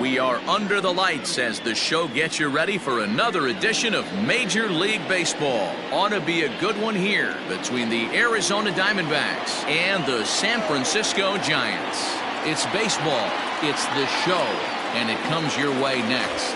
We are under the lights as the show gets you ready for another edition of Major League Baseball. Ought to be a good one here between the Arizona Diamondbacks and the San Francisco Giants. It's baseball, it's the show, and it comes your way next.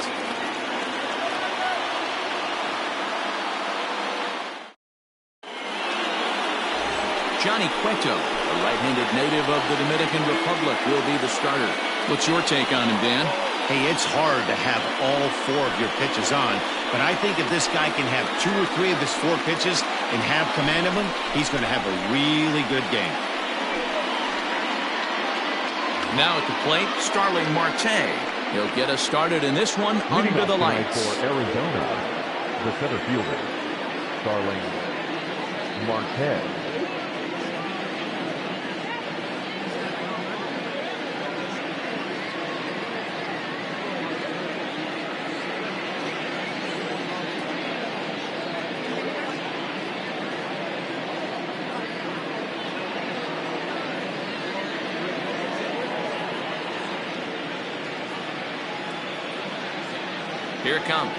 Johnny Cueto, a right-handed native of the Dominican Republic, will be the starter. What's your take on him, Dan? Hey, it's hard to have all four of your pitches on, but I think if this guy can have 2 or 3 of his 4 pitches and have command of them, he's going to have a really good game. Now at the plate, Starling Marte. He'll get us started in this one under the lights. For Arizona, the center fielder, Starling Marte. Here it comes.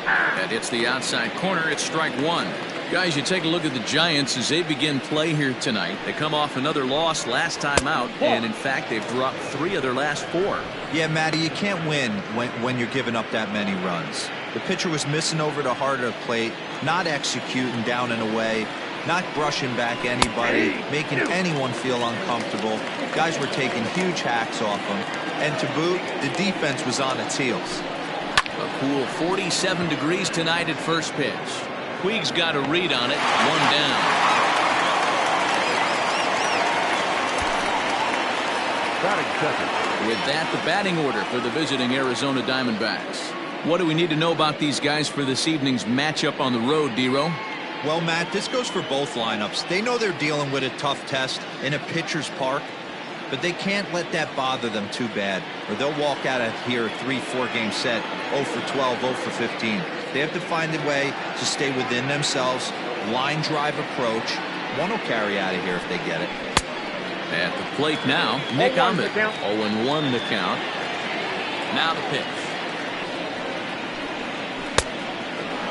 That hits the outside corner. It's strike 1. Guys, you take a look at the Giants as they begin play here tonight. They come off another loss last time out, and in fact, they've dropped 3 of their last 4. Yeah, Matty, you can't win when you're giving up that many runs. The pitcher was missing over the heart of the plate, not executing down and away, not brushing back anybody, making anyone feel uncomfortable. Guys were taking huge hacks off them. And to boot, the defense was on its heels. A cool 47 degrees tonight at first pitch. Puig's got a read on it. 1 down. Batting second. With that, the batting order for the visiting Arizona Diamondbacks. What do we need to know about these guys for this evening's matchup on the road, D-Row? Well, Matt, this goes for both lineups. They know they're dealing with a tough test in a pitcher's park, but they can't let that bother them too bad, or they'll walk out of here a 3-4 game set, 0 for 12, 0 for 15. They have to find a way to stay within themselves, line drive approach. One will carry out of here if they get it. At the plate now, Nick Ahmed. 0-1 the count. Now the pitch.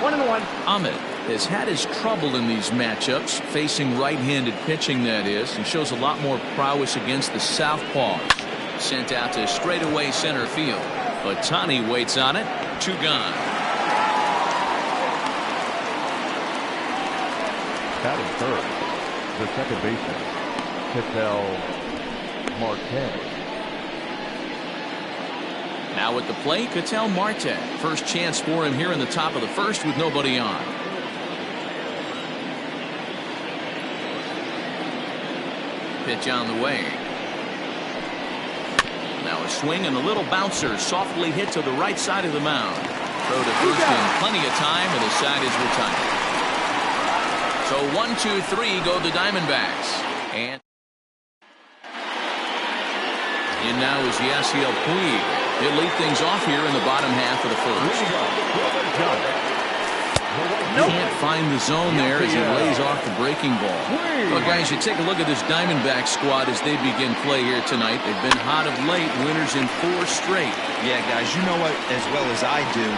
1-1. Ahmed has had his trouble in these matchups, facing right-handed pitching, that is, and shows a lot more prowess against the southpaws. Sent out to straightaway center field. Ohtani waits on it. 2 gone. Batting third, the second baseman, Ketel Marte. Now at the plate, Ketel Marte. First chance for him here in the top of the first with nobody on. Pitch on the way. Now a swing and a little bouncer softly hit to the right side of the mound. Throw to first in plenty of time, and the side is retired. So 1-2-3 go the Diamondbacks. And in now is Yasiel Puig. He'll lead things off here in the bottom half of the first. Can't find the zone there as he lays off the breaking ball. Well, guys, you take a look at this Diamondback squad as they begin play here tonight. They've been hot of late, winners in 4 straight. Yeah, guys, you know what as well as I do.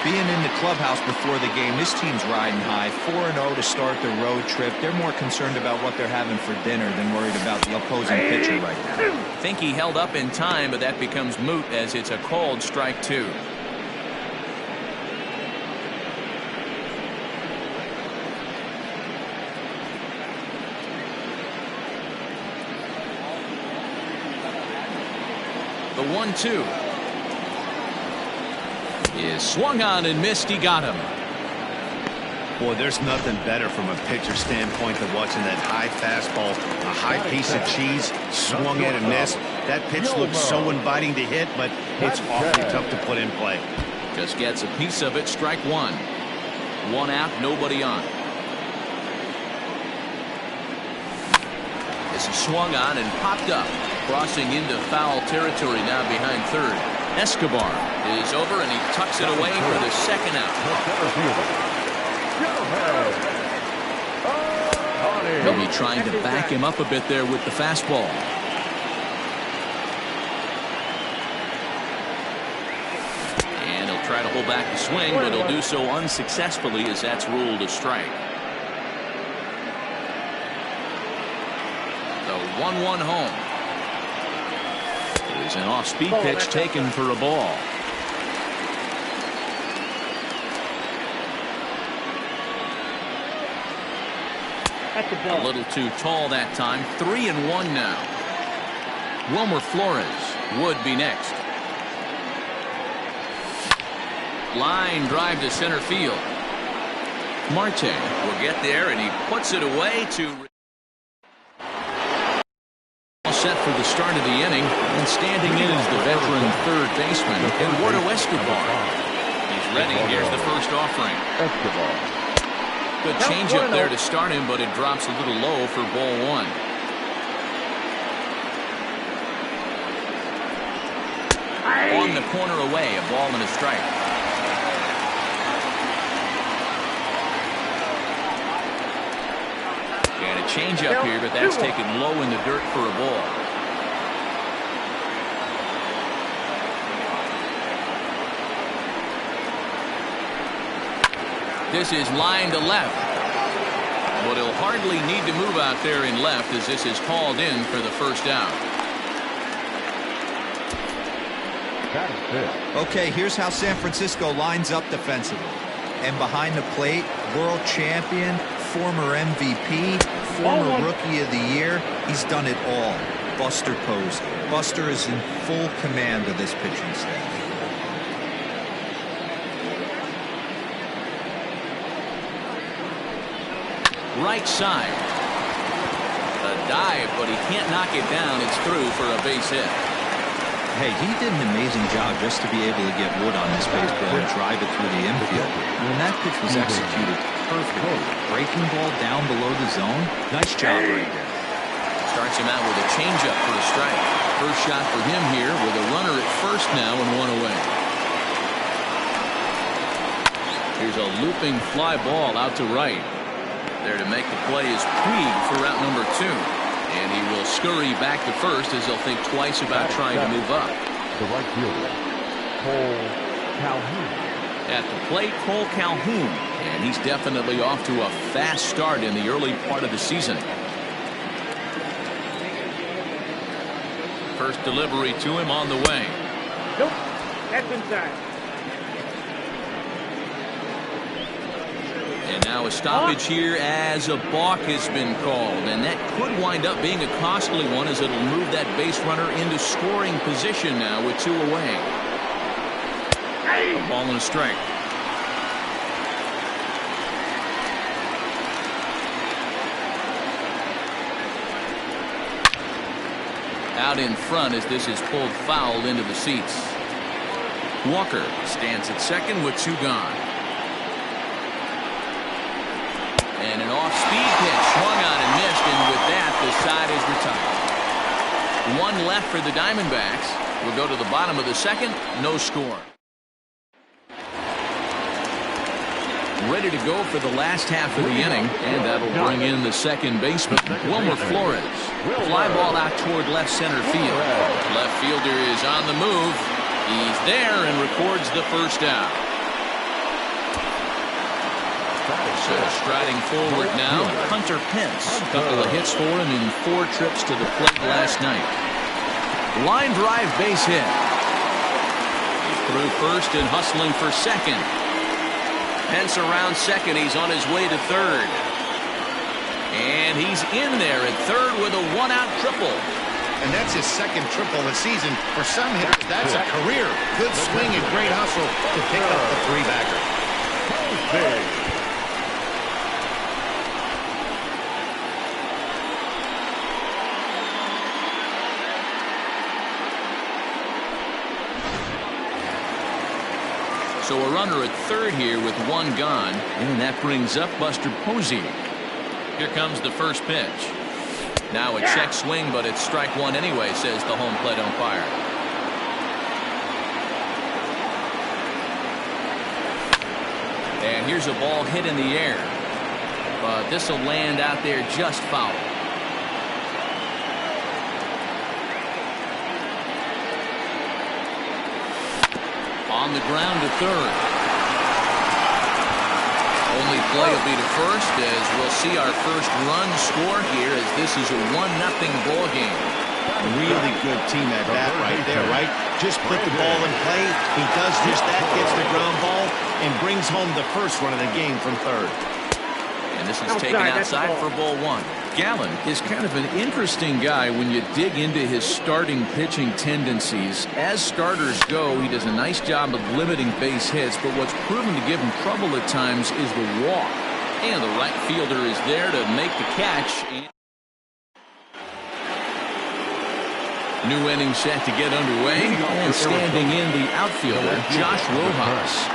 Being in the clubhouse before the game, this team's riding high. 4-0 to start the road trip. They're more concerned about what they're having for dinner than worried about the opposing pitcher right now. Think he held up in time, but that becomes moot as it's a called strike 2. The 1-2 is swung on and missed. He got him. Boy, there's nothing better from a pitcher standpoint than watching that high fastball, a high piece of cheese, swung at and missed. That pitch looks so inviting to hit, but it's awfully tough to put in play. Just gets a piece of it. Strike 1. 1 out, nobody on. This is swung on and popped up. Crossing into foul territory now behind third. Escobar is over and he tucks it away for the second out. He'll be trying to back him up a bit there with the fastball. pull back the swing, but he'll do so unsuccessfully as that's ruled a strike. The 1-1 home. There's an off-speed pitch taken for a ball. A little too tall that time. 3-1 now. Wilmer Flores would be next. Line drive to center field. Marte will get there, and he puts it away to set for the start of the inning, and standing in is the veteran third baseman Eduardo Escobar. He's ready. Here's the first offering. Good changeup there to start him, but it drops a little low for ball one. On the corner away, a ball and a strike. And a changeup here, but that's taken low in the dirt for a ball. This is line to left. But he'll hardly need to move out there in left as this is called in for the first out. Okay, here's how San Francisco lines up defensively. And behind the plate, world champion, former MVP, former Rookie of the Year, he's done it all. Buster Posey. Buster is in full command of this pitching staff. Right side. A dive, but he can't knock it down. It's through for a base hit. Hey, he did an amazing job just to be able to get wood on this baseball and drive it through the infield. When that pitch was executed perfectly, breaking ball down below the zone, nice job right there. Starts him out with a changeup for a strike. First shot for him here with a runner at first now and one away. Here's a looping fly ball out to right. There to make the play is Puig for route number 2. And he will scurry back to first as he'll think twice about trying to move up. The right fielder, Cole Calhoun. At the plate, Cole Calhoun. And he's definitely off to a fast start in the early part of the season. First delivery to him on the way. Nope, that's inside. And now a stoppage here as a balk has been called. And that could wind up being a costly one as it'll move that base runner into scoring position now with 2 away. A ball and a strike. Out in front as this is pulled foul into the seats. Walker stands at second with 2 gone. And an off-speed pitch swung on and missed, and with that, the side is retired. 1 left for the Diamondbacks. We'll go to the bottom of the second. No score. Ready to go for the last half of the inning, and that'll bring in the second baseman, Wilmer Flores. Fly ball out toward left center field. Left fielder is on the move. He's there and records the first out. So striding forward now, Hunter Pence. A couple of hits for him in 4 trips to the plate last night. Line drive base hit. He's through first and hustling for second. Pence around second. He's on his way to third. And he's in there at third with a 1-out triple. And that's his second triple of the season. For some hitters, that's a career. Good swing and great hustle to pick up the 3-bagger. So a runner at third here with 1 gone, and that brings up Buster Posey. Here comes the first pitch. Now a check swing, but it's strike 1 anyway, says the home plate umpire. And here's a ball hit in the air, but this will land out there just foul. On the ground to third. Only play will be to first as we'll see our first run score here as this is a 1-0 ball game. Really good team at bat right there, right? Just put the ball in play. He does just that, gets the ground ball, and brings home the first run of the game from third. And this is taken outside for ball one. Gallen is kind of an interesting guy when you dig into his starting pitching tendencies. As starters go, he does a nice job of limiting base hits, but what's proven to give him trouble at times is the walk. And the right fielder is there to make the catch. New inning set to get underway, and standing in the outfielder, Josh Rojas.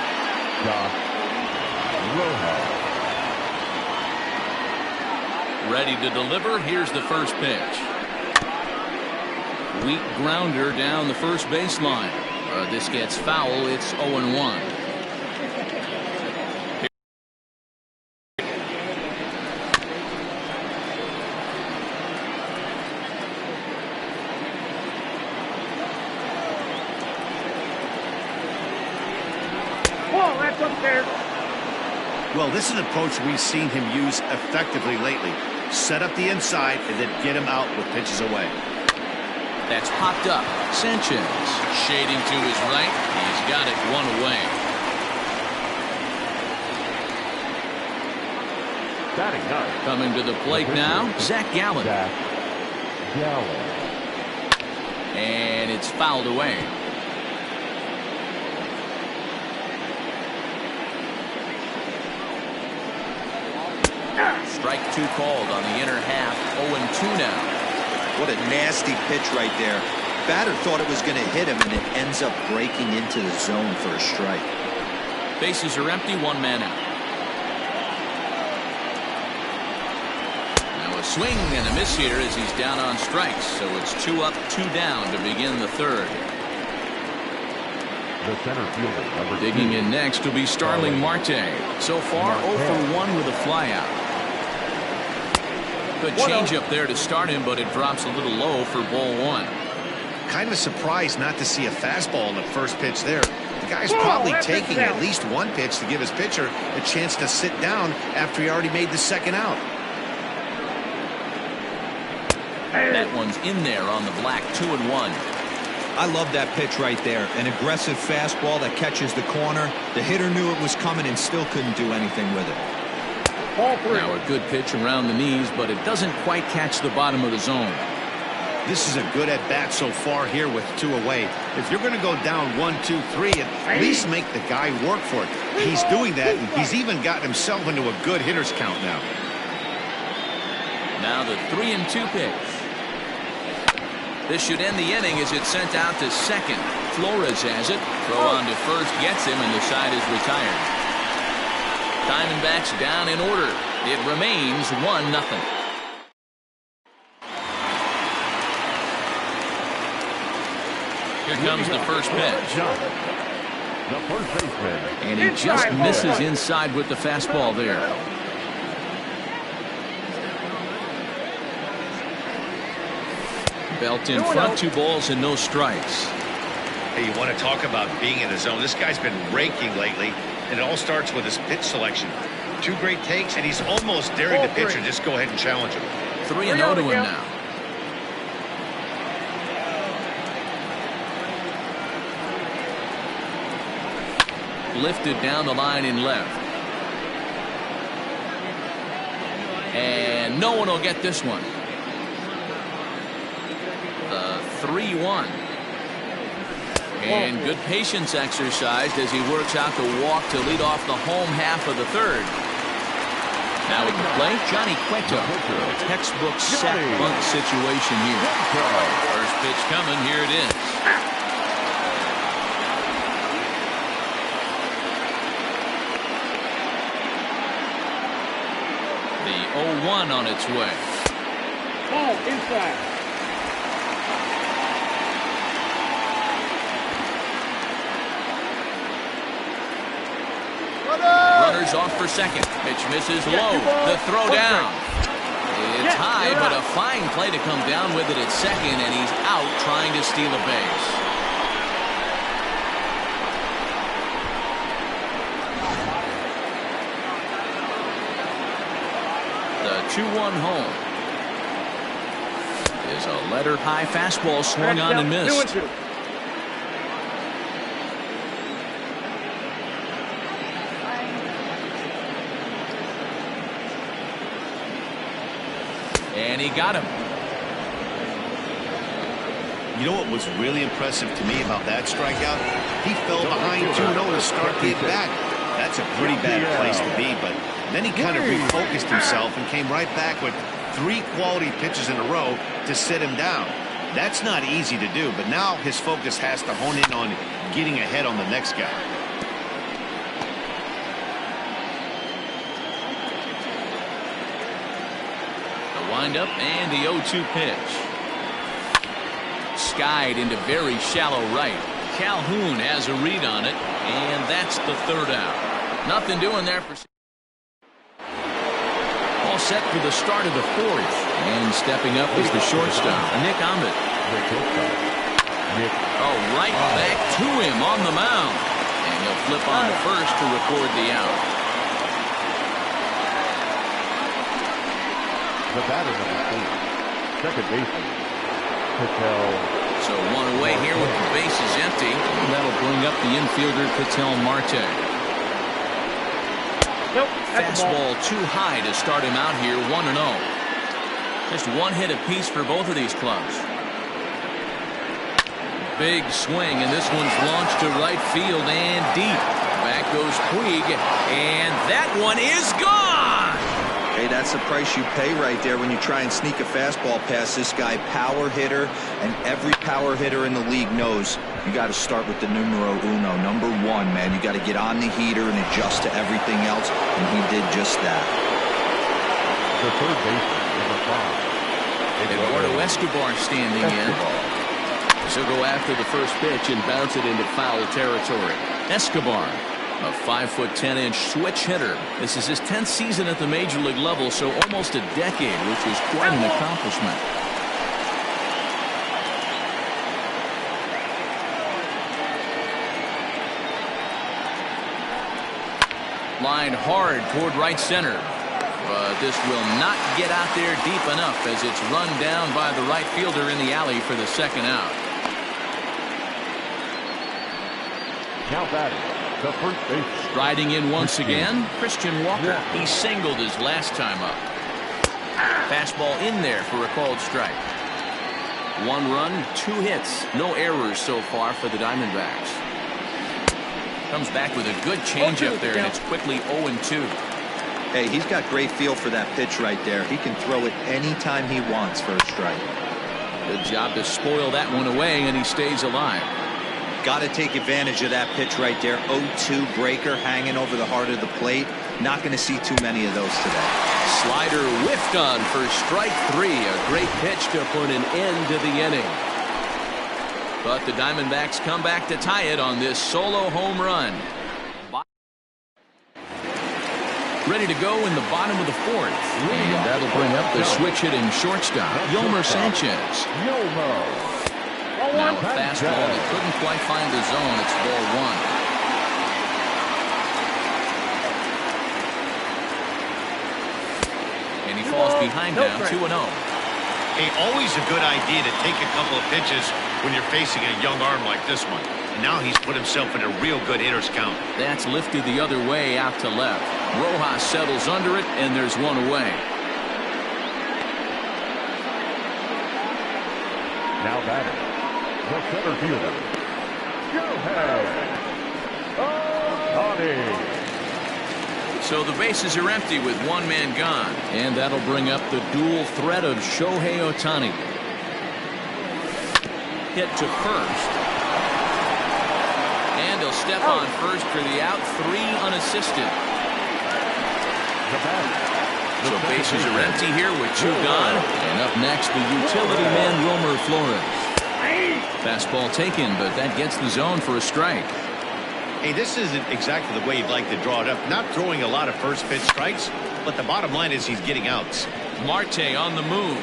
Ready to deliver. Here's the first pitch. Weak grounder down the first baseline. This gets foul. It's 0-1. Ball, that's up there. Well, this is an approach we've seen him use effectively lately. Set up the inside and then get him out with pitches away. That's popped up. Sanchez shading to his right. He's got it one away. Coming to the plate now, Zach Gallen. And it's fouled away. Strike two called on the inner half. 0-2 now. What a nasty pitch right there. Batter thought it was going to hit him, and it ends up breaking into the zone for a strike. Bases are empty, one man out. Now a swing and a miss here as he's down on strikes. So it's 2 up, 2 down to begin the third. The center fielder, Digging in next will be Starling Marte. So far 0 for 1 with a flyout. Good change up there to start him, but it drops a little low for ball one. Kind of surprised not to see a fastball in the first pitch there. The guy's probably taking at least one pitch to give his pitcher a chance to sit down after he already made the second out. That one's in there on the black. 2-1. I love that pitch right there. An aggressive fastball that catches the corner. The hitter knew it was coming and still couldn't do anything with it. Now a good pitch around the knees, but it doesn't quite catch the bottom of the zone. This is a good at bat so far here with 2 away. If you're going to go down 1, 2, 3, at least make the guy work for it. He's doing that, and he's even gotten himself into a good hitter's count now. Now the 3-2 pitch. This should end the inning as it's sent out to second. Flores has it. Throw on to first gets him, and the side is retired. Diamondbacks down in order. It remains 1-0. Here comes the first pitch. The first baseman. And he just misses inside with the fastball there. Belt in front, 2 balls and no strikes. Hey, you want to talk about being in the zone? This guy's been raking lately, and it all starts with his pitch selection. 2 great takes, and he's almost daring the pitcher just go ahead and challenge him. 3-0 to him now. Lifted down the line in left. And no one will get this one. The 3-1. And good patience exercised as he works out the walk to lead off the home half of the third. Now at the plate, Johnny Cueto. Textbook sack bunt situation here. First pitch coming. Here it is. The 0-1 on its way. Ball inside. Runners off for second. Pitch misses low. The throw down. It's high, but a fine play to come down with it at second, and he's out trying to steal a base. 2-1 home. Is a letter high fastball swung on and missed. 2-2. And he got him. You know what was really impressive to me about that strikeout? He fell behind 2-0 to start the at-bat. That's a pretty bad place to be, but then he kind of refocused himself and came right back with 3 quality pitches in a row to sit him down. That's not easy to do, but now his focus has to hone in on getting ahead on the next guy. The windup and the 0-2 pitch. Skied into very shallow right. Calhoun has a read on it, and that's the 3rd out. Nothing doing there for. All set for the start of the 4th, and stepping up is the shortstop, Nick Ahmed. Oh, right back to him on the mound, and he'll flip on to first to record the out. The batter number 8, second baseman, Patel. So 1 away here with the bases empty. And that'll bring up the infielder Patel Marte. Nope. Fastball too high to start him out here 1-0. Just 1 hit apiece for both of these clubs. Big swing, and this one's launched to right field and deep. Back goes Puig, and that one is gone. Hey, that's the price you pay right there when you try and sneak a fastball past this guy. Power hitter, and every power hitter in the league knows you got to start with the numero uno, number 1, man. You got to get on the heater and adjust to everything else, and he did just that. The third baseman, number 5. Eduardo Escobar standing in. So go after the first pitch and bounce it into foul territory. Escobar, a 5'10" switch hitter. This is his 10th season at the major league level, so almost a decade, which is quite an accomplishment. Line hard toward right center, but this will not get out there deep enough as it's run down by the right fielder in the alley for the 2nd out. Now batting, the first base. Striding in once again, Christian Walker. He singled his last time up. Fastball in there for a called strike. 1 run, 2 hits, no errors so far for the Diamondbacks. Comes back with a good changeup there, and it's quickly 0-2. Hey, he's got great feel for that pitch right there. He can throw it anytime he wants for a strike. Good job to spoil that one away, and he stays alive. Got to take advantage of that pitch right there. 0-2 breaker hanging over the heart of the plate. Not going to see too many of those today. Slider whiffed on for strike 3. A great pitch to put an end to the inning. But the Diamondbacks come back to tie it on this solo home run. Ready to go in the bottom of the 4th. And that'll bring up the switch hitting shortstop, Yolmer Sanchez. Now a fastball that couldn't quite find the zone. It's ball 1. And he falls behind now, 2-0. Hey, always a good idea to take a couple of pitches when you're facing a young arm like this one. And now he's put himself in a real good hitter's count. That's lifted the other way out to left. Rojas settles under it, and there's 1 away. Now batting, the center fielder, Ohtani. So the bases are empty with 1 man gone, and that'll bring up the dual threat of Shohei Ohtani. Hit to first, and he'll step on first for the out. 3 unassisted. So bases are empty here with 2 gone, and up next the utility man Romer Flores. Fastball taken, but that gets the zone for a strike. Hey, this isn't exactly the way you'd like to draw it up. Not throwing a lot of first pitch strikes, but the bottom line is he's getting outs. Marte on the move.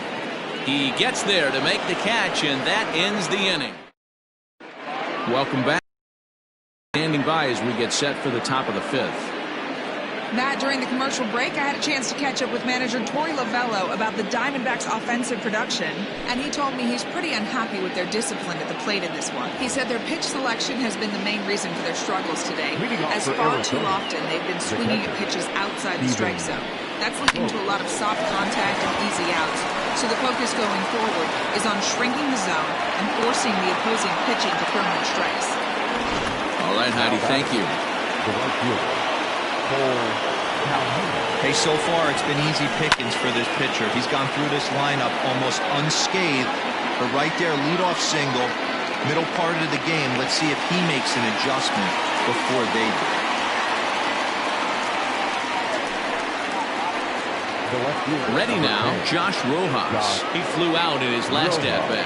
He gets there to make the catch, and that ends the inning. Welcome back. Standing by as we get set for the top of the 5th. Matt, during the commercial break, I had a chance to catch up with manager Torey Lovello about the Diamondbacks' offensive production, and he told me he's pretty unhappy with their discipline at the plate in this one. He said their pitch selection has been the main reason for their struggles today, as far too often they've been swinging at pitches outside the strike zone. That's leading to a lot of soft contact and easy outs, so the focus going forward is on shrinking the zone and forcing the opposing pitching to permanent strikes. All right, Heidi, thank you. Hey, so far it's been easy pickings for this pitcher. He's gone through this lineup almost unscathed. But right there, leadoff single, middle part of the game. Let's see if he makes an adjustment before they do. Ready now, Josh Rojas. He flew out in his last at-bat.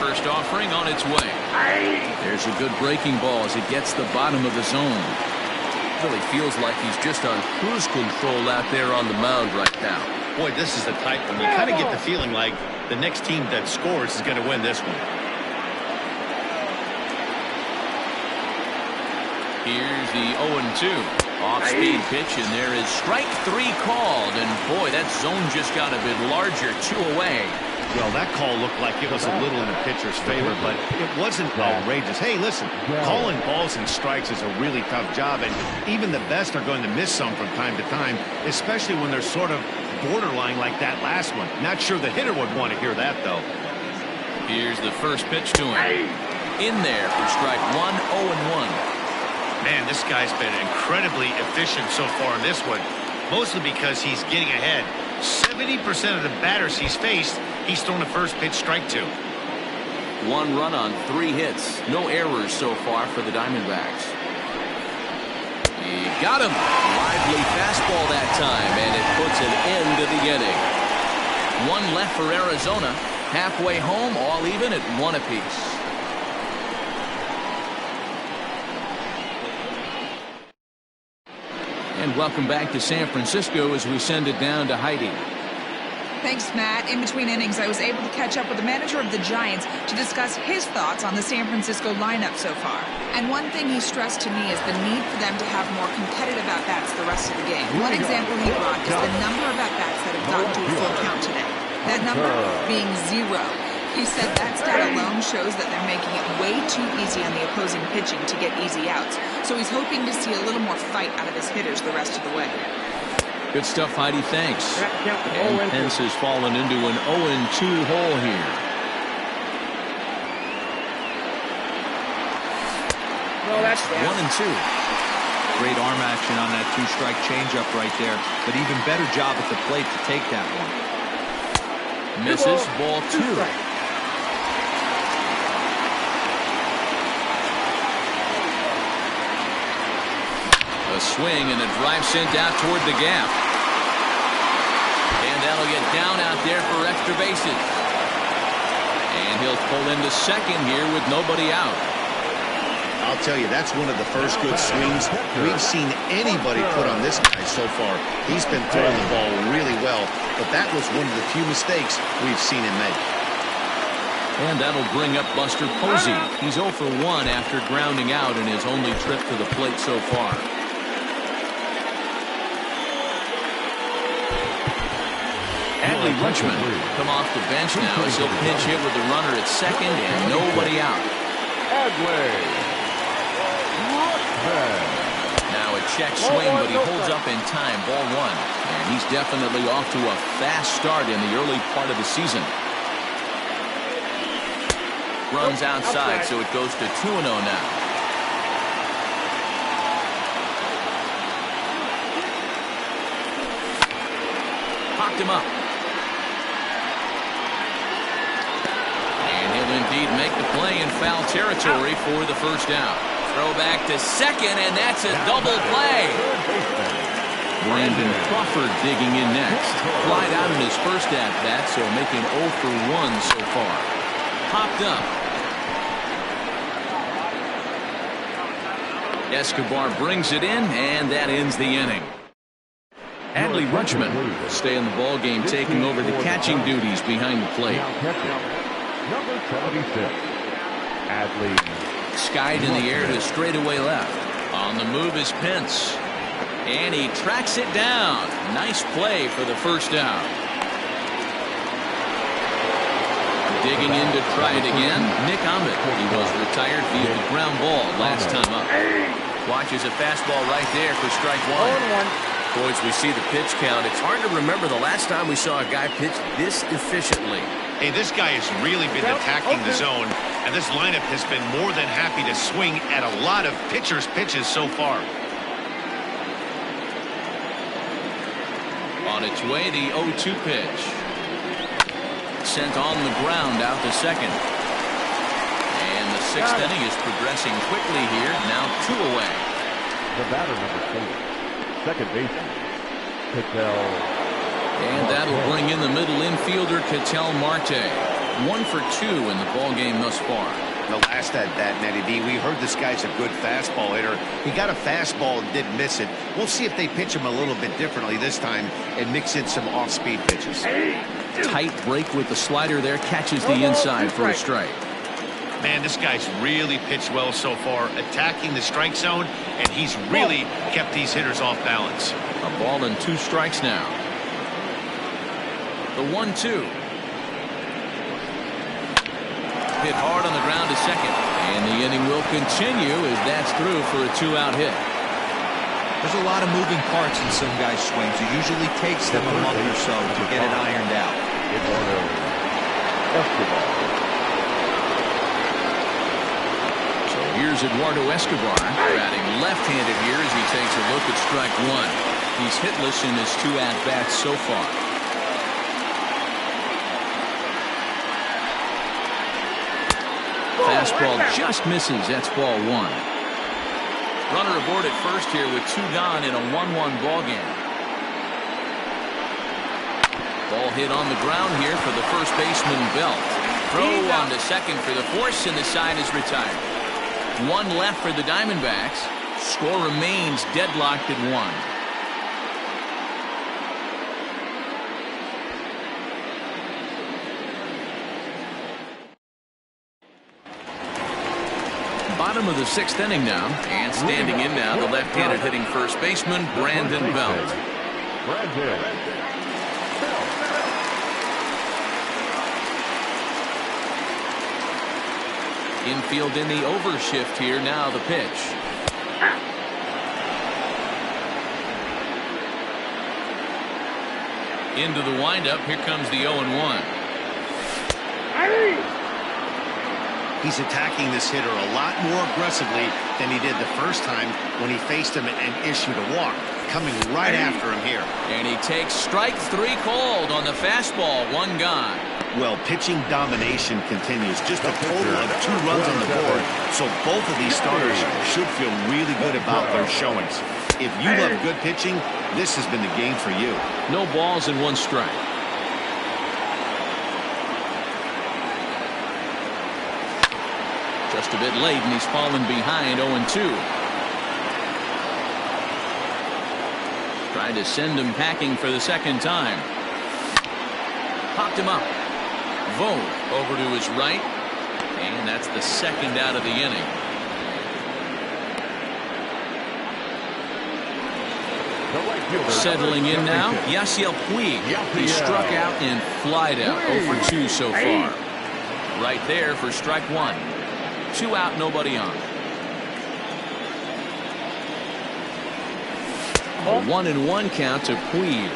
First offering on its way. There's a good breaking ball as it gets the bottom of the zone. Really feels like he's just on cruise control out there on the mound right now. Boy, this is the type one. You kind of get the feeling like the next team that scores is going to win this one. Here's the 0-2. Off-speed pitch, and there is strike 3 called. And boy, that zone just got a bit larger, 2 away. Well, that call looked like it was a little in the pitcher's favor, but it wasn't outrageous. Hey, listen, calling balls and strikes is a really tough job, and even the best are going to miss some from time to time, especially when they're sort of borderline like that last one. Not sure the hitter would want to hear that, though. Here's the first pitch to him. In there for strike 1, 0-1. Man, this guy's been incredibly efficient so far in this one, mostly because he's getting ahead. 70% of the batters he's faced, he's thrown the first pitch strike to. 1 run on 3 hits. No errors so far for the Diamondbacks. He got him. Lively fastball that time, and it puts an end to the inning. 1 left for Arizona. Halfway home, all even at 1 apiece. And welcome back to San Francisco as we send it down to Heidi. Thanks, Matt. In between innings, I was able to catch up with the manager of the Giants to discuss his thoughts on the San Francisco lineup so far. And one thing he stressed to me is the need for them to have more competitive at-bats the rest of the game. One example he brought is the number of at-bats that have gotten to a full count today. That number being 0. He said that stat alone shows that they're making it way too easy on the opposing pitching to get easy outs. So he's hoping to see a little more fight out of his hitters the rest of the way. Good stuff, Heidi. Thanks. And Pence has fallen into an 0-2 hole here. No, that's 1-2. Great arm action on that 2-strike changeup right there. But even better job at the plate to take that one. Misses, ball 2. A swing and a drive sent out toward the gap. And that'll get down out there for extra bases. And he'll pull into second here with nobody out. I'll tell you, that's one of the first good swings we've seen anybody put on this guy so far. He's been throwing the ball really well, but that was one of the few mistakes we've seen him make. And that'll bring up Buster Posey. He's 0 for 1 after grounding out in his only trip to the plate so far. Adley Rutschman come off the bench now as he'll pinch hit with the runner at second and nobody out. Now a check swing, but he holds up in time. Ball 1. And he's definitely off to a fast start in the early part of the season. Runs outside, so it goes to 2-0 now. Popped him up. And he'll indeed make the play in foul territory for the first out. Throw back to second, and that's a double play. Brandon Crawford digging in next. Flied out in his first at-bat, so making 0 for 1 so far. Popped up. Escobar brings it in, and that ends the inning. Adley Rutschman will stay in the ballgame, taking over the catching duties behind the plate. Number 76, Adley. Skied in the air to straightaway left. On the move is Pence. And he tracks it down. Nice play for the first down. Digging in to try it again, Nick Ahmed. He was retired via the ground ball last time up. Watches a fastball right there for strike one. Boy, as we see the pitch count, it's hard to remember the last time we saw a guy pitch this efficiently. Hey, this guy has really been attacking the zone, and this lineup has been more than happy to swing at a lot of pitchers' pitches so far. On its way, the 0-2 pitch. Sent on the ground out to second. And the sixth inning is progressing quickly here. Now 2 away. The batter, number 4, second baseman, Cattell. And that'll bring in the middle infielder, Cattell Marte. 1 for 2 in the ball game thus far. The last at bat, Nettie D, we heard this guy's a good fastball hitter. He got a fastball and did miss it. We'll see if they pitch him a little bit differently this time and mix in some off-speed pitches. Tight break with the slider there, catches the inside for a strike. Man, this guy's really pitched well so far, attacking the strike zone, and he's really kept these hitters off balance. A ball and 2 strikes now. The 1-2. Hit hard on the ground to second. And the inning will continue as that's through for a 2-out hit. There's a lot of moving parts in some guys' swings. It usually takes them a month or so to get it ironed out. So here's Eduardo Escobar batting left-handed here as he takes a look at strike one. He's hitless in his 2 at-bats so far. Fastball just misses. That's ball 1. Runner aboard at first here with 2 gone in a 1-1 ball game. Ball hit on the ground here for the first baseman, Belt. Throw on to second for the force, and the side is retired. 1 left for the Diamondbacks. Score remains deadlocked at 1. Bottom of the 6th inning now, and standing in now, the left-handed hitting first baseman, Brandon Belt. Infield in the overshift here. Now the pitch. Into the windup. Here comes the 0-1. He's attacking this hitter a lot more aggressively than he did the first time when he faced him and issued a walk. Coming right after him here. And he takes strike 3 called on the fastball. 1 gone. Well, pitching domination continues. Just a total of 2 runs on the board. So both of these starters should feel really good about their showings. If you love good pitching, this has been the game for you. No balls and 1 strike. Just a bit late, and he's fallen behind 0-2. Tried to send him packing for the second time. Popped him up. Vogt over to his right. And that's the 2nd out of the inning. Settling in now, Yasiel Puig. He struck out and flied out. 0-2 so far. Right there for strike 1. 2 out, nobody on. A 1-1 count to Puig.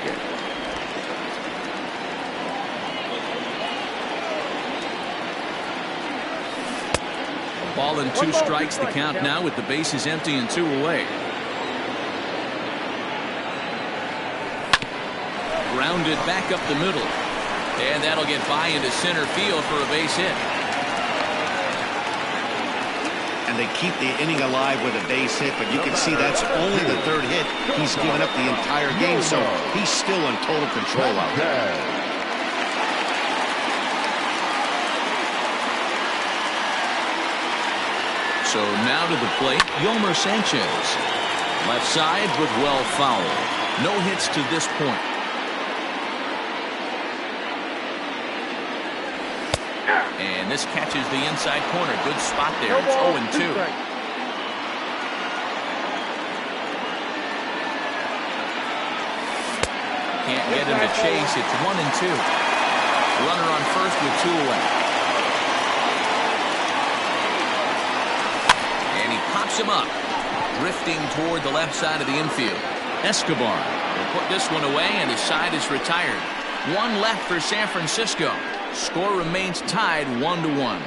A ball and 2 strikes the count now with the bases empty and 2 away. Grounded back up the middle. And that'll get by into center field for a base hit. And they keep the inning alive with a base hit, but you can see that's only the 3rd hit he's given up the entire game, so he's still in total control out there. So now to the plate, Yolmer Sanchez. Left side, but well fouled. No hits to this point. And this catches the inside corner. Good spot there. It's 0-2. Can't get him to chase. It's 1-2. Runner on first with 2 away. And he pops him up, drifting toward the left side of the infield. Escobar will put this one away, and his side is retired. 1 left for San Francisco. Score remains tied 1-1.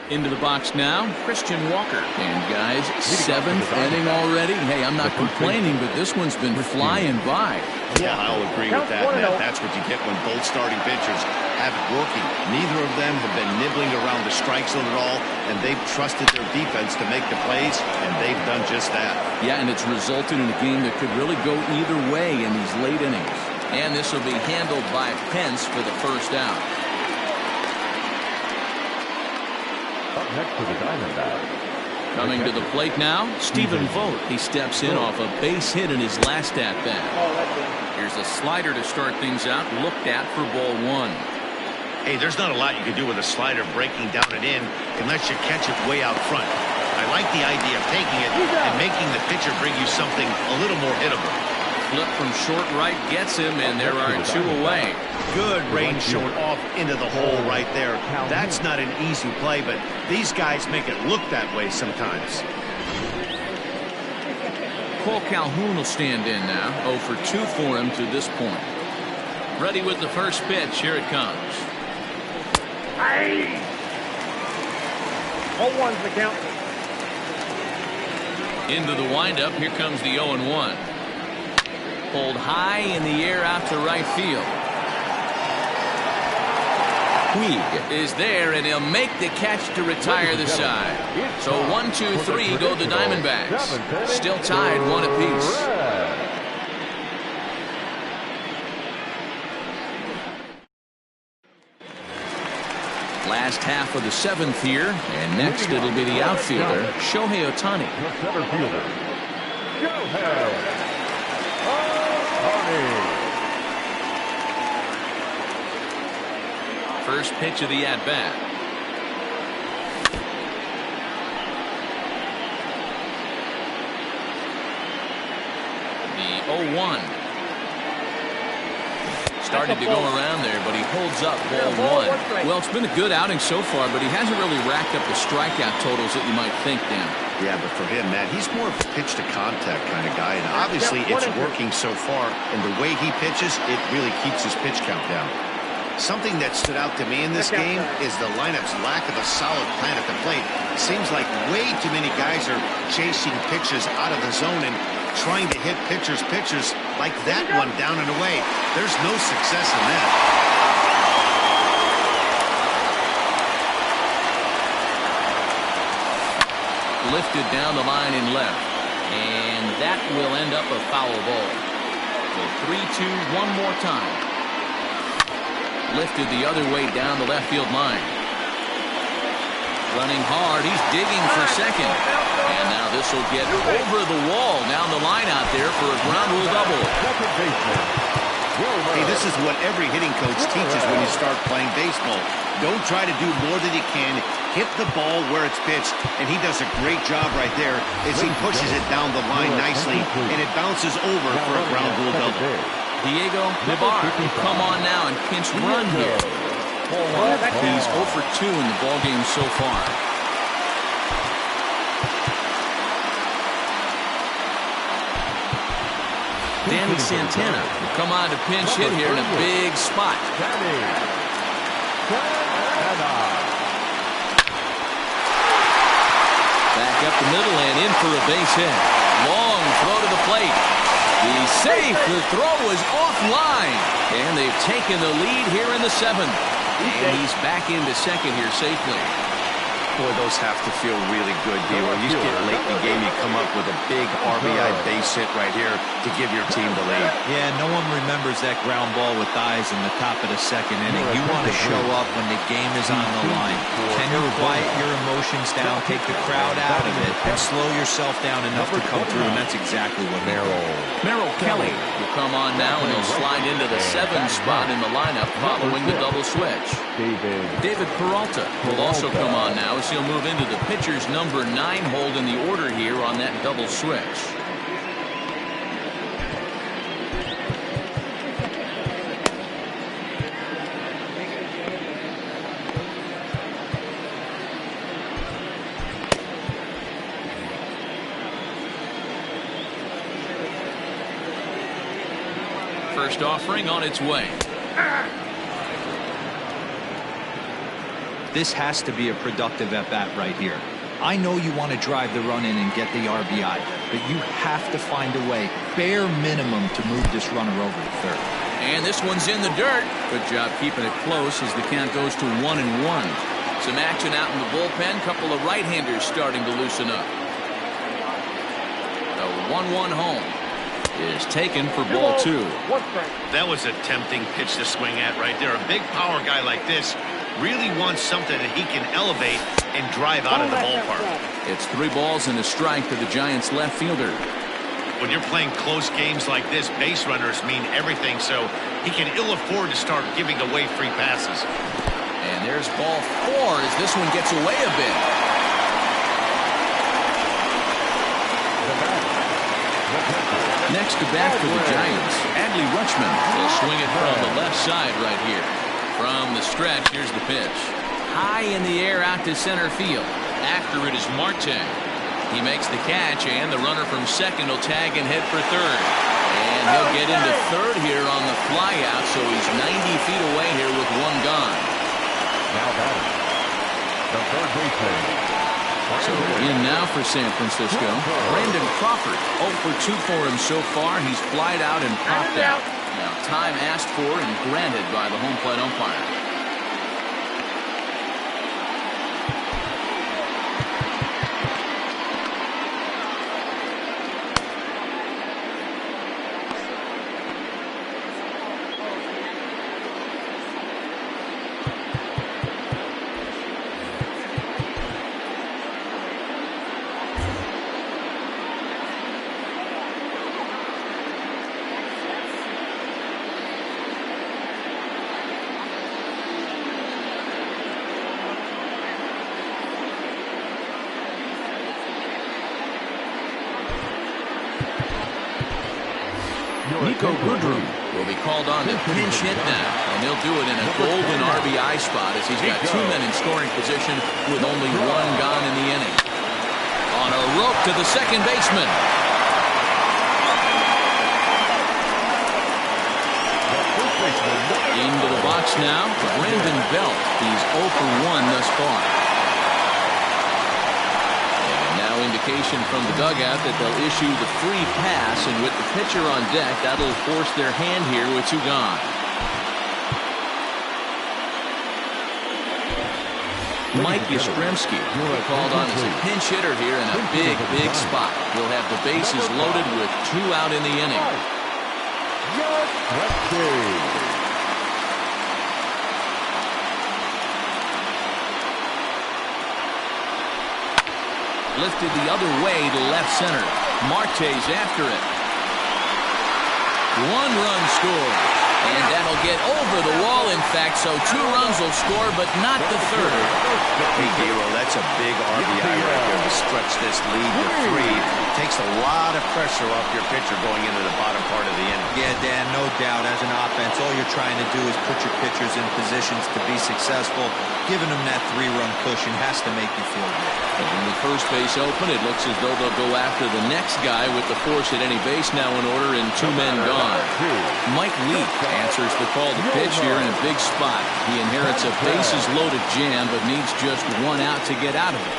Into the box now, Christian Walker. And guys, 7th inning already. Hey, I'm not complaining, but this one's been flying by. Yeah, I'll agree with that, Matt. That's what you get when both starting pitchers have it working. Neither of them have been nibbling around the strike zone at all, and they've trusted their defense to make the plays, and they've done just that. Yeah, and it's resulted in a game that could really go either way in these late innings. And this will be handled by Pence for the first out. Up next for the Diamondbacks. Coming to the plate now, Stephen Vogt. He steps in off a base hit in his last at-bat. Here's a slider to start things out, looked at for ball 1. Hey, there's not a lot you can do with a slider breaking down and in unless you catch it way out front. I like the idea of taking it and making the pitcher bring you something a little more hittable. Flip from short right gets him, and there are 2 away. Good range showing off into the hole right there. That's not an easy play, but these guys make it look that way sometimes. Cole Calhoun will stand in now. 0 for 2 for him to this point. Ready with the first pitch. Here it comes. Hey! 0-1's the count. Into the windup. Here comes the 0-1. Pulled high in the air out to right field. Puig is there, and he'll make the catch to retire the side. So 1, 2, 3 go the Diamondbacks. Still tied 1 apiece. Last half of the 7th here, and next it'll be the outfielder, Shohei Ohtani. The center fielder, Shohei Ohtani. First pitch of the at-bat. The 0-1. Started to go around there, but he holds up ball 1. Well, it's been a good outing so far, but he hasn't really racked up the strikeout totals that you might think, Dan. Yeah, but for him, Matt, he's more of a pitch-to-contact kind of guy, and obviously it's working so far, and the way he pitches, it really keeps his pitch count down. Something that stood out to me in this game is the lineup's lack of a solid plan at the plate. It seems like way too many guys are chasing pitches out of the zone and trying to hit pitchers like that one down and away. There's no success in that. Lifted down the line in left, and that will end up a foul ball. So 3-2 one more time. Lifted the other way down the left field line. Running hard, he's digging for second, and now this will get over the wall down the line out there for a ground rule double. Hey, this is what every hitting coach teaches when you start playing baseball. Don't try to do more than you can. Hit the ball where it's pitched, and he does a great job right there as he pushes it down the line nicely, and it bounces over for a ground rule double. Diego Navarre will come on now and pinch run here. He's 0 for 2 in the ballgame so far. Danny Santana will come on to pinch hit here in a big spot. Back up the middle and in for a base hit. Long throw to the plate. He's safe. The throw is offline. And they've taken the lead here in the 7th. And he's back into second here safely. Boy, those have to feel really good, D. When you get late in the game, you come up with a big RBI base hit right here to give your team the lead. Yeah, no one remembers that ground ball with eyes in the top of the 2nd inning. You want to show up when the game is on the line. Can you quiet your emotions down, take the crowd out of it, and slow yourself down enough to come through, and that's exactly what Merrill Kelly will come on now, and he'll slide into the 7th spot in the lineup following the double switch. David Peralta will also come on now as he'll move into the pitcher's number 9 hold in the order here on that double switch. first offering on its way. This has to be a productive at-bat right here. I know you want to drive the run in and get the RBI, but you have to find a way, bare minimum, to move this runner over to third. And this one's in the dirt. Good job keeping it close as the count goes to 1-1. Some action out in the bullpen. Couple of right-handers starting to loosen up. The 1-1 home is taken for ball 2. That was a tempting pitch to swing at right there. A big power guy like this really wants something that he can elevate and drive out of the ballpark. It's 3 balls and a strike to the Giants left fielder. When you're playing close games like this, base runners mean everything, so he can ill afford to start giving away free passes. And there's ball 4 as this one gets away a bit. Next to bat for the Giants, Adley Rutschman will swing it from the left side right here. From the stretch, here's the pitch. High in the air out to center field. After it is Marte. He makes the catch, and the runner from second will tag and head for third. And he'll get into third here on the flyout, so he's 90 feet away here with 1 gone. Now batting, the third baseman. So in now for San Francisco, Brandon Crawford. 0 for 2 for him so far. He's flied out and popped out. Now time asked for and granted by the home plate umpire. Nico Goodrum will be called on to pinch hit now, and he'll do it in a golden RBI spot as he's got 2 men in scoring position with only 1 gone in the inning. On a rope to the second baseman. Into the box now, Brandon Belt. He's 0 for 1 thus far. Indication from the dugout that they'll issue the free pass, and with the pitcher on deck, that'll force their hand here with 2 gone. Mike Yastrzemski will be called on as a pinch hitter here in a big spot. He'll have the bases loaded with 2 out in the inning. Lifted the other way to left center. Marte's after it. 1 run scored. And that'll get over the wall, in fact, so 2 runs will score, but not the third. Hey, Giro, that's a big RBI right there to stretch this lead to 3. Takes a lot of pressure off your pitcher going into the bottom part of the inning. Yeah, Dan, no doubt. As an offense, all you're trying to do is put your pitchers in positions to be successful. Giving them that 3-run cushion has to make you feel good. And with first base open, it looks as though they'll go after the next guy with the force at any base now in order and 2 men gone. Mike Leake answers the call to pitch here in a big spot. He inherits a bases-loaded jam, but needs just 1 out to get out of it.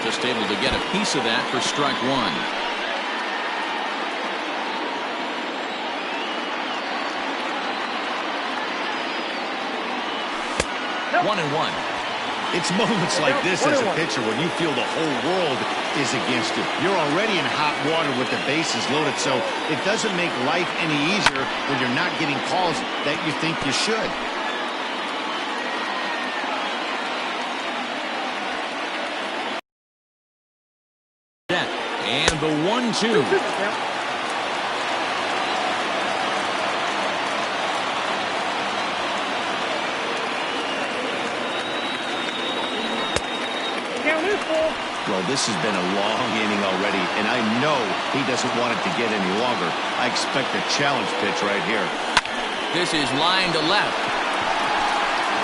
Just able to get a piece of that for strike 1. 1-1. It's moments like this as a pitcher when you feel the whole world is against you. You're already in hot water with the bases loaded, so it doesn't make life any easier when you're not getting calls that you think you should. And the 1-2. Well, this has been a long inning already, and I know he doesn't want it to get any longer. I expect a challenge pitch right here. This is line to left.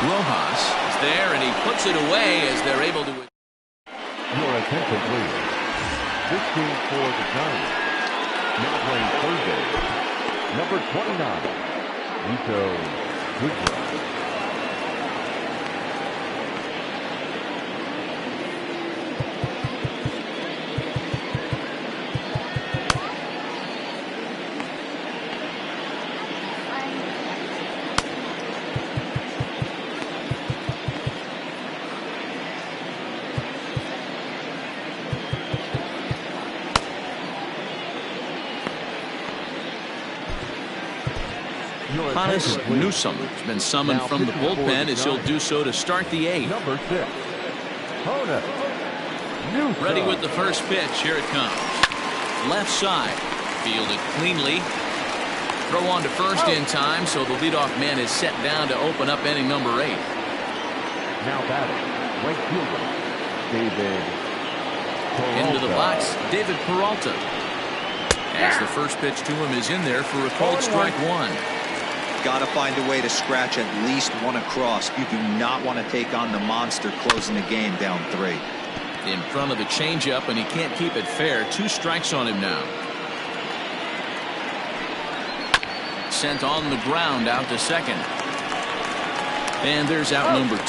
Rojas is there, and he puts it away as they're able to. Your attention, please. This team for the Giants. Now playing third base, Number 29, Nico Goodrum. Hannes Newsom has been summoned from the bullpen as he'll do so to start the 8th. Number 6, Hannes Newsom. Ready with the first pitch. Here it comes. Left side. Fielded cleanly. Throw on to first in time, so the leadoff man is set down to open up inning number 8. Now batting, right fielder, David Peralta. Into the box, David Peralta. As the first pitch to him is in there for a called strike 1. Got to find a way to scratch at least one across. You do not want to take on the monster closing the game down 3. In front of the changeup, and he can't keep it fair. 2 strikes on him now. Sent on the ground out to second. And there's out number 2.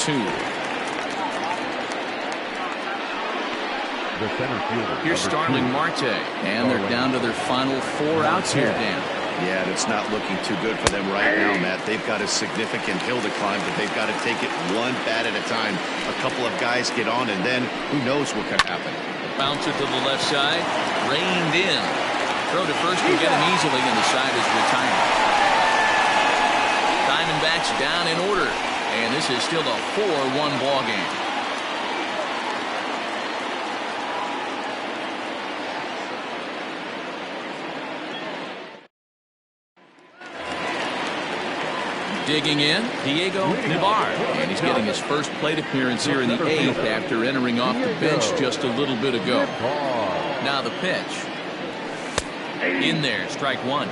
The center fielder. Here's Starling Marte, and they're down to their final 4 outs here, Dan. Yeah, and it's not looking too good for them right now, Matt. They've got a significant hill to climb, but they've got to take it one bat at a time. A couple of guys get on, and then who knows what could happen. Bouncer to the left side, reined in. Throw to first will get him easily, and the side is retired. Diamondbacks down in order, and this is still a 4-1 ball game. Digging in, Diego Navar, and he's getting his first plate appearance here in the 8th after entering off the bench just a little bit ago. Now the pitch. In there, strike 1.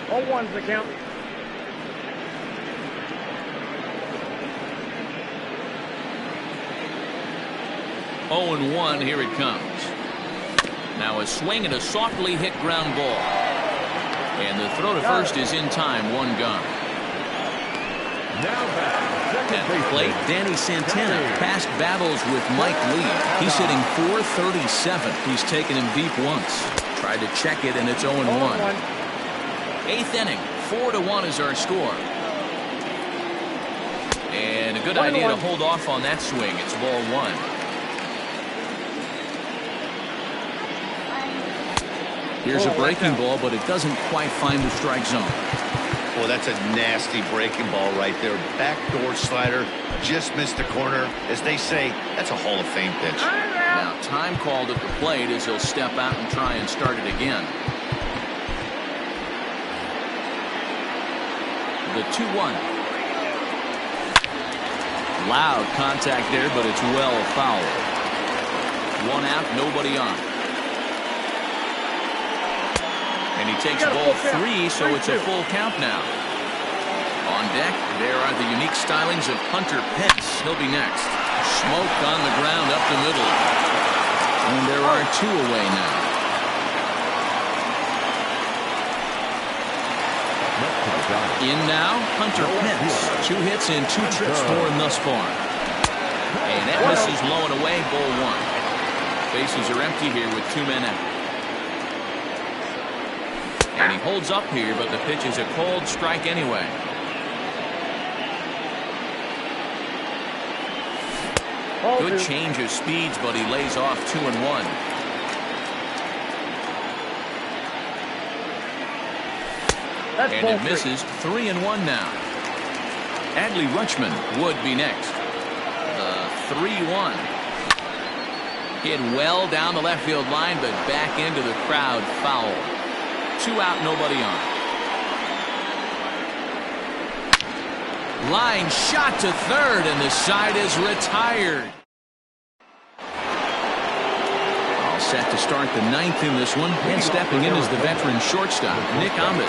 0-1's the count. Oh and 1, here it comes. Now a swing and a softly hit ground ball. And the throw to first is in time, 1 gone. At the plate, Danny Santana past battles with Mike Lee. He's hitting .437. He's taken him deep once. Tried to check it, and it's 0-1. 8th inning, 4-1 is our score. And a good idea to hold off on that swing. It's ball 1. Here's a breaking ball, but it doesn't quite find the strike zone. Well, that's a nasty breaking ball right there. Backdoor slider, just missed the corner. As they say, that's a Hall of Fame pitch. Now, time called at the plate as he'll step out and try and start it again. The 2-1. Loud contact there, but it's well foul. 1 out, nobody on. And he takes ball 3, so it's a full count now. On deck, there are the unique stylings of Hunter Pence. He'll be next. Smoke on the ground up the middle. And there are 2 away now. In now, Hunter Pence. 2 hits and 2 trips for him thus far. And that misses low and away, ball 1. Bases are empty here with 2 men out. And he holds up here, but the pitch is a cold strike anyway. Good change of speeds, but he lays off 2-1. And it misses 3-1 now. Adley Rutschman would be next. The 3-1. Hit well down the left field line, but back into the crowd, foul. 2 out, nobody on. Line shot to third, and the side is retired. All set to start the 9th in this one, and stepping in is the veteran shortstop, Nick Ahmed.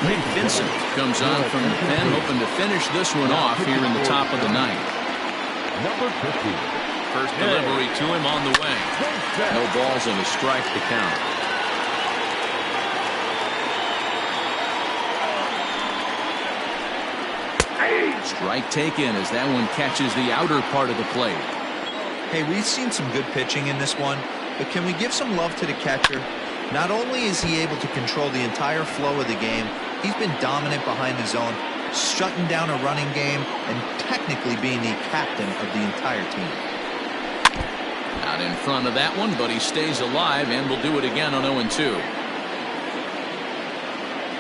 Nick Vincent comes on from the pen, hoping to finish this one off here in the top of the 9th. Number 50. First delivery to him on the way. No balls and a strike to count. Strike taken as that one catches the outer part of the plate. Hey, we've seen some good pitching in this one, but can we give some love to the catcher? Not only is he able to control the entire flow of the game, he's been dominant behind the zone, shutting down a running game, and technically being the captain of the entire team. Out in front of that one, but he stays alive and will do it again on 0-2.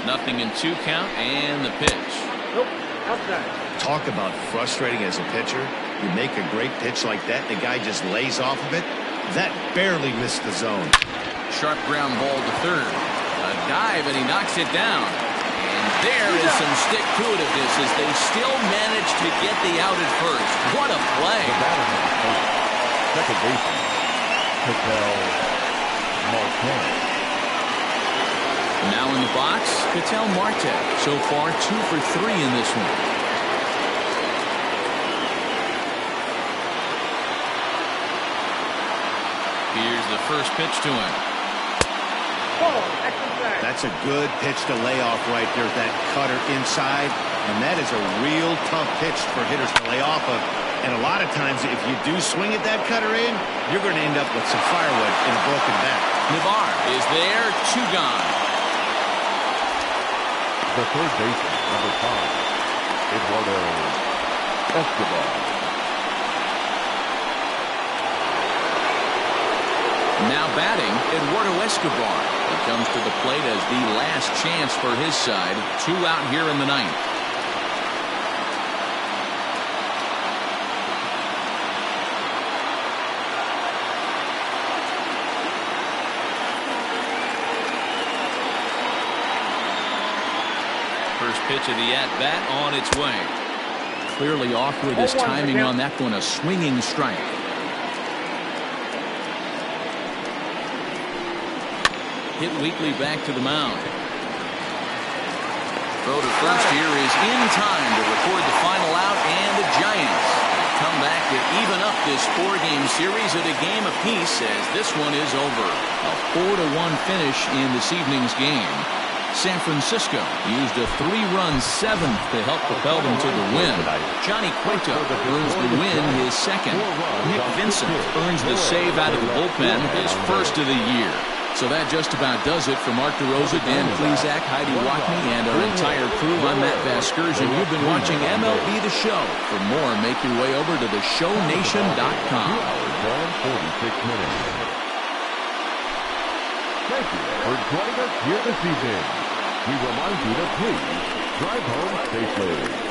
0-2 count and the pitch. Nope, outside. Talk about frustrating as a pitcher. You make a great pitch like that, the guy just lays off of it. That barely missed the zone. Sharp ground ball to third. A dive and he knocks it down. And there is some stick-to-itiveness as they still manage to get the out at first. What a play. The batter number 8, second baseman, Ketel Marte. Now in the box, Ketel Marte. So far, 2 for 3 in this one. Here's the first pitch to him. That's a good pitch to lay off right there. That cutter inside. And that is a real tough pitch for hitters to lay off of. And a lot of times, if you do swing at that cutter in, you're going to end up with some firewood in a broken bat. Navar is there, 2 gone. The third baseman, number 5, Eduardo Escobar. Now batting, Eduardo Escobar. He comes to the plate as the last chance for his side. 2 out here in the 9th. First pitch of the at-bat on its way. Clearly off with his timing on that one. A swinging strike. Hit weakly back to the mound. Throw to first here is in time to record the final out, and the Giants come back to even up this 4-game series at a game apiece as this one is over. A 4-1 finish in this evening's game. San Francisco used a 3-run 7th to help propel them to the win. Johnny Cueto earns the win, his second. Nick Vincent earns the save out of the bullpen, his first of the year. So that just about does it for Mark DeRosa, Dan Plesac, Heidi Watney, and our entire crew. I'm Matt Vasgersian. You've been watching MLB The Show. For more, make your way over to theshownation.com. 2 hours and 46 minutes. Thank you for joining us here this evening. We remind you to please drive home safely.